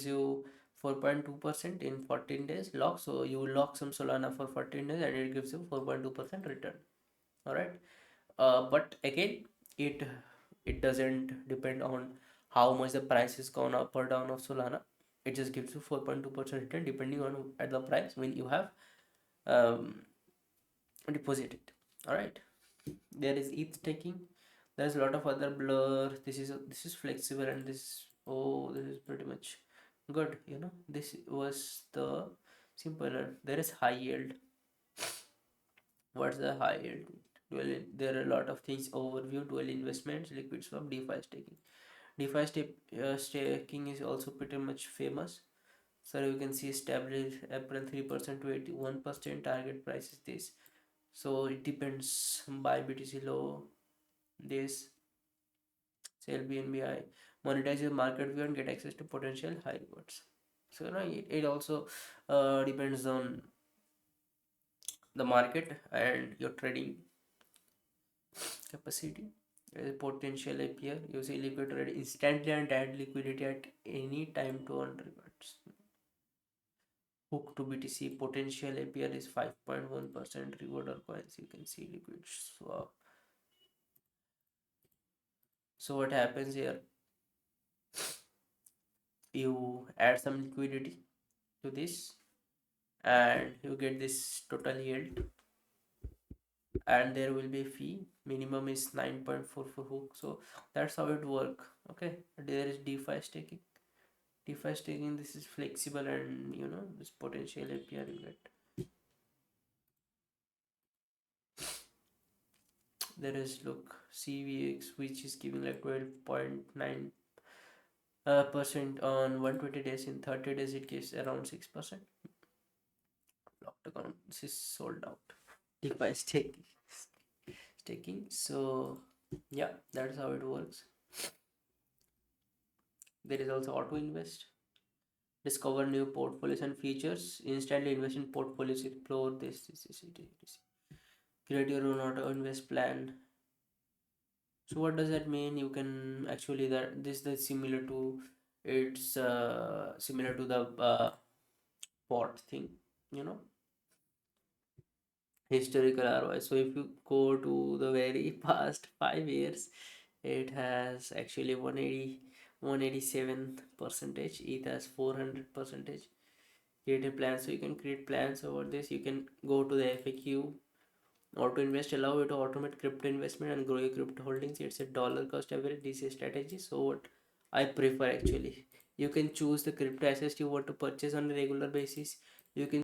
you 4.2% in 14 days lock. So you lock some Solana for 14 days and it gives you 4.2% return. All right. But again, it it doesn't depend on how much the price is gone up or down of Solana. It just gives you 4.2% return depending on at the price when you have um, deposited. All right. There is ETH staking. There's a lot of other blur. This is flexible, and this is pretty much good. This was the simple one. There is high yield. What's the high yield? There are a lot of things. Overview, dual investments, liquid swap, DeFi staking. Staking is also pretty much famous. So you can see established April 3% to 81%. Target price is this. So it depends. Buy BTC low. This sell BNBI. Monetize your market view and get access to potential high rewards. So it also depends on the market and your trading capacity. Potential APR, you see liquid trade instantly and add liquidity at any time to earn rewards. Hook to BTC potential APR is 5.1%. Reward or coins, you can see liquid swap. So what happens here? You add some liquidity to this and you get this total yield, and there will be a fee. Minimum is 9.4 for hook. So that's how it work. Okay, there is DeFi staking. This is flexible, and this potential APR you get. There is, look, CVX, which is giving like 12.9 percent on 120 days. In 30 days it gives around 6%. Locked account, this is sold out. DeFi staking. So yeah, that's how it works. There is also auto invest. Discover new portfolios and features. Instantly invest in portfolios. Explore this. Create your own auto invest plan. So what does that mean? You can actually, that this is similar to, it's similar to the bot thing, you know historical ROI. So if you go to the very past 5 years, it has actually 187 percentage. It has 400 percentage. Create a plan. So you can create plans over this. You can go to the FAQ. Auto invest allow you to automate crypto investment and grow your crypto holdings. It's a dollar cost average DC strategy. So what I prefer, actually, you can choose the crypto assets you want to purchase on a regular basis. You can